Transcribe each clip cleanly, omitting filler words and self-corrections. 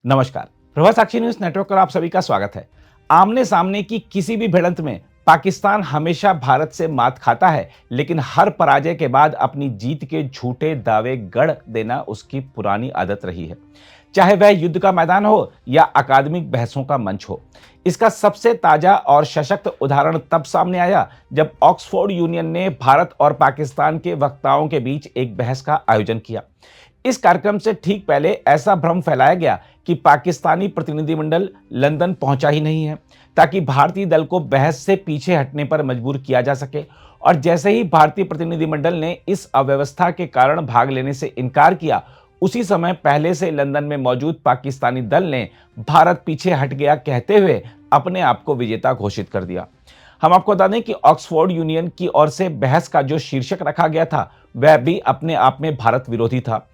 नमस्कार। प्रभा साक्षी news network पर आप सभी का स्वागत है। आमने सामने की किसी भी भिड़ंत में पाकिस्तान हमेशा भारत से मात खाता है, लेकिन हर पराजय के बाद अपनी जीत के झूठे दावे गढ़ देना उसकी पुरानी आदत रही है। चाहे वह युद्ध का मैदान हो या अकादमिक बहसों का मंच हो। इसका सबसे ताजा और सशक्त उदाहरण तब सामने आया जब ऑक्सफोर्ड यूनियन ने भारत और पाकिस्तान के वक्ताओं के बीच एक बहस का आयोजन किया। इस कार्यक्रम से ठीक पहले ऐसा भ्रम फैलाया गया कि पाकिस्तानी प्रतिनिधिमंडल लंदन पहुंचा ही नहीं है, ताकि भारतीय दल को बहस से पीछे हटने पर मजबूर किया जा सके। और जैसे ही भारतीय प्रतिनिधिमंडल ने इस अव्यवस्था के कारण भाग लेने से इनकार किया, उसी समय पहले से लंदन में मौजूद पाकिस्तानी दल ने भारत पीछे हट गया कहते हुए अपने आप को विजेता घोषित कर दिया। हम आपको बता दें कि ऑक्सफोर्ड यूनियन की ओर से बहस का जो शीर्षक रखा गया था, वह भी अपने आप में भारत विरोधी था।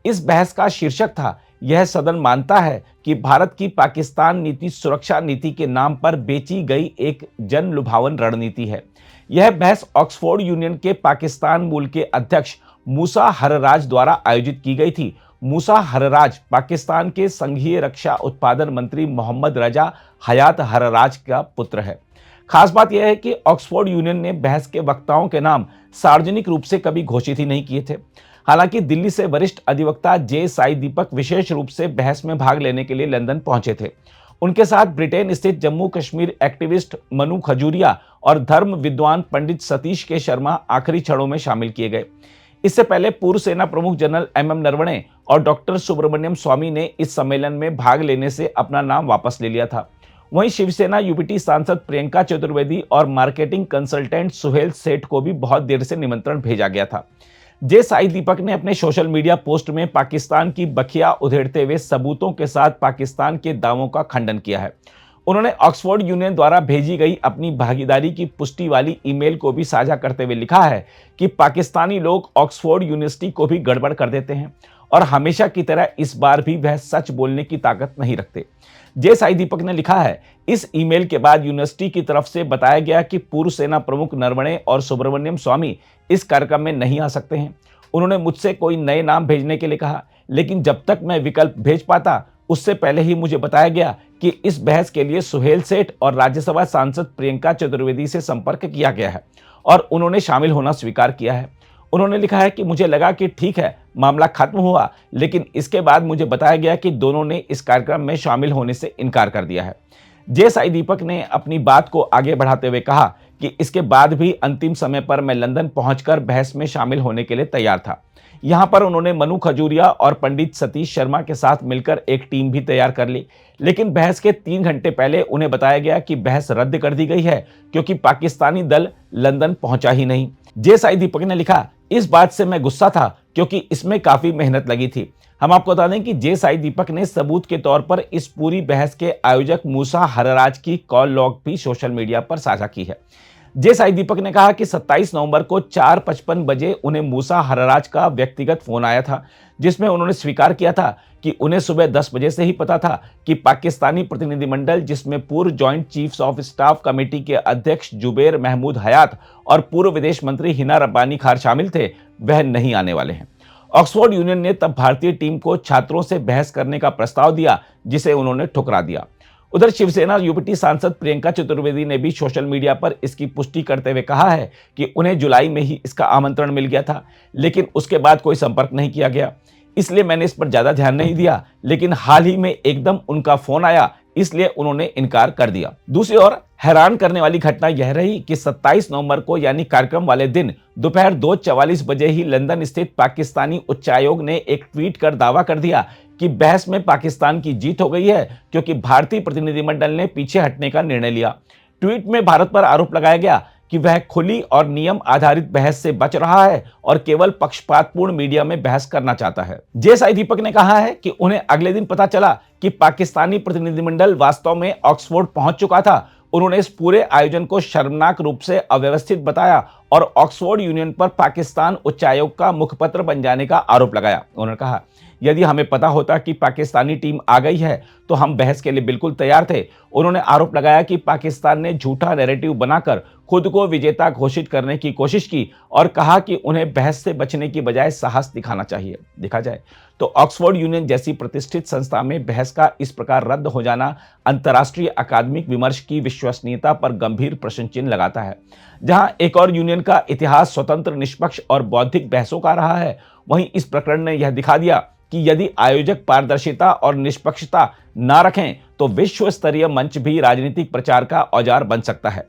इस बहस का शीर्षक था, यह सदन मानता है कि भारत की पाकिस्तान नीति सुरक्षा नीति के नाम पर बेची गई एक जन लुभावन रणनीति है। यह बहस ऑक्सफोर्ड यूनियन के पाकिस्तान मूल के अध्यक्ष मूसा हरराज द्वारा आयोजित की गई थी। मूसा हरराज पाकिस्तान के संघीय रक्षा उत्पादन मंत्री मोहम्मद रजा हयात हरराज का पुत्र है। खास बात यह है कि ऑक्सफोर्ड यूनियन ने बहस के वक्ताओं के नाम सार्वजनिक रूप से कभी घोषित ही नहीं किए थे। हालांकि दिल्ली से वरिष्ठ अधिवक्ता जे साई दीपक विशेष रूप से बहस में भाग लेने के लिए लंदन पहुंचे थे। उनके साथ ब्रिटेन स्थित जम्मू कश्मीर एक्टिविस्ट मनु खजूरिया और धर्म विद्वान पंडित सतीश के शर्मा आखिरी क्षणों में शामिल किए गए। इससे पहले पूर्व सेना प्रमुख जनरल एम नरवणे और डॉक्टर सुब्रमण्यम स्वामी ने इस सम्मेलन में भाग लेने से अपना नाम वापस ले लिया था। वहीं शिवसेना यूपीटी सांसद प्रियंका चतुर्वेदी और मार्केटिंग कंसल्टेंट सुहेल सेठ को भी बहुत देर से निमंत्रण भेजा गया था। जे साई दीपक ने अपने सोशल मीडिया पोस्ट में पाकिस्तान की बखिया उधेड़ते हुए सबूतों के साथ पाकिस्तान के दावों का खंडन किया है। उन्होंने ऑक्सफोर्ड यूनियन द्वारा भेजी गई अपनी भागीदारी की पुष्टि वाली ईमेल को भी साझा करते हुए लिखा है कि पाकिस्तानी लोग ऑक्सफोर्ड यूनिवर्सिटी को भी गड़बड़ कर देते हैं और हमेशा की तरह इस बार भी वह सच बोलने की ताकत नहीं रखते। जे साई दीपक ने लिखा है, इस ईमेल के बाद यूनिवर्सिटी की तरफ से बताया गया कि पूर्व सेना प्रमुख नरवणे और सुब्रमण्यम स्वामी इस कार्यक्रम में नहीं आ सकते हैं। उन्होंने मुझसे कोई नए नाम भेजने के लिए कहा, लेकिन जब तक मैं विकल्प भेज पाता उससे पहले ही मुझे बताया गया कि इस बहस के लिए सुहेल सेठ और राज्यसभा सांसद प्रियंका चतुर्वेदी से संपर्क किया गया है और उन्होंने शामिल होना स्वीकार किया है। उन्होंने लिखा है कि मुझे लगा कि ठीक है, मामला खत्म हुआ, लेकिन इसके बाद मुझे बताया गया कि दोनों ने इस कार्यक्रम में शामिल होने से इनकार कर दिया है। जे साई दीपक ने अपनी बात को आगे बढ़ाते हुए कहा कि इसके बाद भी अंतिम समय पर मैं लंदन पहुंचकर बहस में शामिल होने के लिए तैयार था। यहां पर उन्होंने मनु खजूरिया और पंडित सतीश शर्मा के साथ मिलकर एक टीम भी तैयार कर ली, लेकिन बहस के 3 घंटे पहले उन्हें बताया गया कि बहस रद्द कर दी गई है क्योंकि पाकिस्तानी दल लंदन पहुंचा ही नहीं। जे साई दीपक ने लिखा, इस बात से मैं गुस्सा था क्योंकि इसमें काफी मेहनत लगी थी। हम आपको बता दें कि जे साई दीपक ने सबूत के तौर पर इस पूरी बहस के आयोजक मूसा हरराज की कॉल लॉग भी सोशल मीडिया पर साझा की है। जे साई दीपक ने कहा कि 27 नवंबर को 4:55 बजे उन्हें मूसा हरराज का व्यक्तिगत फोन आया था, जिसमें उन्होंने स्वीकार किया था कि उन्हें सुबह 10 बजे से ही पता था कि पाकिस्तानी प्रतिनिधिमंडल, जिसमें पूर्व joint chiefs of staff committee के अध्यक्ष जुबैर महमूद हयात और पूर्व विदेश मंत्री हिना रब्बानी खान शामिल थे, वह नहीं आने वाले हैं। ऑक्सफोर्ड यूनियन ने तब भारतीय टीम को छात्रों से बहस करने का प्रस्ताव दिया, जिसे उन्होंने ठुकरा दिया। उधर शिवसेना यूपीटी सांसद प्रियंका चतुर्वेदी ने भी सोशल मीडिया पर इसकी पुष्टि करते हुए कहा है कि उन्हें जुलाई में ही इसका आमंत्रण मिल गया था, लेकिन उसके बाद कोई संपर्क नहीं किया गया, इसलिए मैंने इस पर ज्यादा ध्यान नहीं दिया। लेकिन हाल ही में एकदम उनका फोन आया, इसलिए उन्होंने इनकार कर दिया। दूसरी ओर हैरान करने वाली घटना यह रही कि 27 नवंबर को यानी कार्यक्रम वाले दिन दोपहर 2:44 बजे ही लंदन स्थित पाकिस्तानी उच्चायोग ने एक ट्वीट कर दावा कर दिया कि बहस में पाकिस्तान की जीत हो गई है क्योंकि भारतीय प्रतिनिधिमंडल ने पीछे हटने का निर्णय लिया। ट्वीट में भारत पर आरोप लगाया गया कि वह खुली और नियम आधारित बहस से बच रहा है और केवल पक्षपातपूर्ण मीडिया में बहस करना चाहता है। जे साई दीपक ने कहा है कि उन्हें अगले दिन पता चला कि पाकिस्तानी प्रतिनिधिमंडल वास्तव में ऑक्सफोर्ड पहुंच चुका था। उन्होंने इस पूरे आयोजन को शर्मनाक रूप से अव्यवस्थित बताया और ऑक्सफोर्ड यूनियन पर पाकिस्तान उच्चायोग का मुखपत्र बन जाने का आरोप लगाया। उन्होंने कहा, यदि हमें पता होता कि पाकिस्तानी टीम आ गई है तो हम बहस के लिए बिल्कुल तैयार थे। उन्होंने आरोप लगाया कि पाकिस्तान ने झूठा नैरेटिव बनाकर खुद को विजेता घोषित करने की कोशिश की और कहा कि उन्हें बहस से बचने की बजाय साहस दिखाना चाहिए। देखा जाए तो ऑक्सफोर्ड यूनियन जैसी प्रतिष्ठित संस्था में बहस का इस प्रकार रद्द हो जाना अंतर्राष्ट्रीय अकादमिक विमर्श की विश्वसनीयता पर गंभीर प्रश्न चिन्ह लगाता है। जहां एक और यूनियन का इतिहास स्वतंत्र, निष्पक्ष और बौद्धिक बहसों का रहा है, वहीं इस प्रकरण ने यह दिखा दिया कि यदि आयोजक पारदर्शिता और निष्पक्षता न रखें तो विश्व स्तरीय मंच भी राजनीतिक प्रचार का औजार बन सकता है।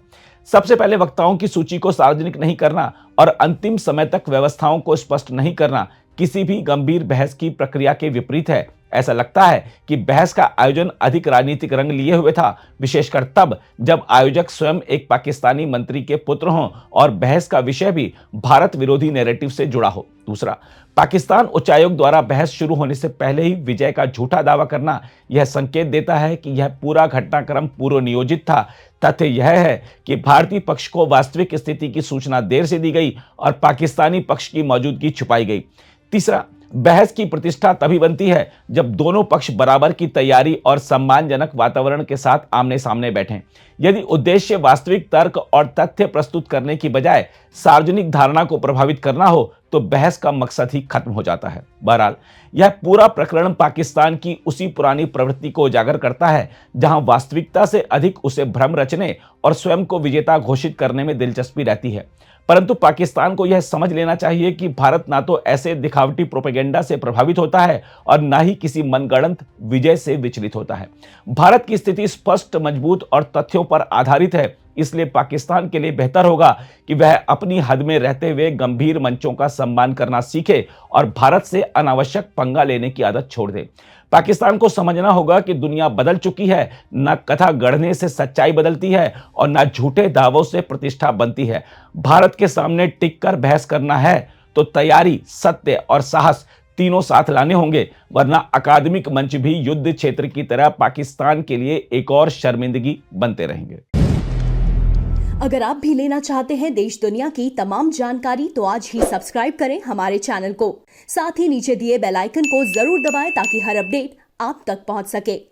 सबसे पहले वक्ताओं की सूची को सार्वजनिक नहीं करना और अंतिम समय तक व्यवस्थाओं को स्पष्ट नहीं करना किसी भी गंभीर बहस की प्रक्रिया के विपरीत है। ऐसा लगता है कि बहस का आयोजन अधिक राजनीतिक रंग लिए हुए था, विशेषकर तब जब आयोजक स्वयं एक पाकिस्तानी मंत्री के पुत्र हों और बहस का विषय भी भारत विरोधी नैरेटिव से जुड़ा हो। दूसरा, पाकिस्तान उच्चायोग द्वारा बहस शुरू होने से पहले ही विजय का झूठा दावा करना यह संकेत देता है कि यह पूरा घटनाक्रम पूर्व नियोजित था। तथ्य यह है कि भारतीय पक्ष को वास्तविक स्थिति की सूचना देर से दी गई और पाकिस्तानी पक्ष की मौजूदगी छुपाई गई। तीसरा, बहस की प्रतिष्ठा तभी बनती है जब दोनों पक्ष बराबर की तैयारी और सम्मानजनक वातावरण के साथ आमने सामने बैठें। यदि उद्देश्य वास्तविक तर्क और तथ्य प्रस्तुत करने की बजाय सार्वजनिक धारणा को प्रभावित करना हो तो बहस का मकसद ही खत्म हो जाता है। बहरहाल यह पूरा प्रकरण पाकिस्तान की उसी पुरानी प्रवृत्ति को उजागर करता है जहां वास्तविकता से अधिक उसे भ्रम रचने और स्वयं को विजेता घोषित करने में दिलचस्पी रहती है। परंतु पाकिस्तान को यह समझ लेना चाहिए कि भारत ना तो ऐसे दिखावटी प्रोपेगेंडा से प्रभावित होता है और ना ही किसी मनगढ़ंत विजय से विचलित होता है। भारत की स्थिति स्पष्ट, मजबूत और तथ्यों पर आधारित है। इसलिए पाकिस्तान के लिए बेहतर होगा कि वह अपनी हद में रहते हुए गंभीर मंचों का सम्मान करना सीखे और भारत से अनावश्यक पंगा लेने की आदत छोड़ दे। पाकिस्तान को समझना होगा कि दुनिया बदल चुकी है, न कथा गढ़ने से सच्चाई बदलती है और न झूठे दावों से प्रतिष्ठा बनती है। भारत के सामने टिककर बहस करना है तो तैयारी, सत्य और साहस तीनों साथ लाने होंगे, वरना अकादमिक मंच भी युद्ध क्षेत्र की तरह पाकिस्तान के लिए एक और शर्मिंदगी बनते रहेंगे। अगर आप भी लेना चाहते हैं देश दुनिया की तमाम जानकारी तो आज ही सब्सक्राइब करें हमारे चैनल को। साथ ही नीचे दिए बेल आइकन को जरूर दबाएं ताकि हर अपडेट आप तक पहुंच सके।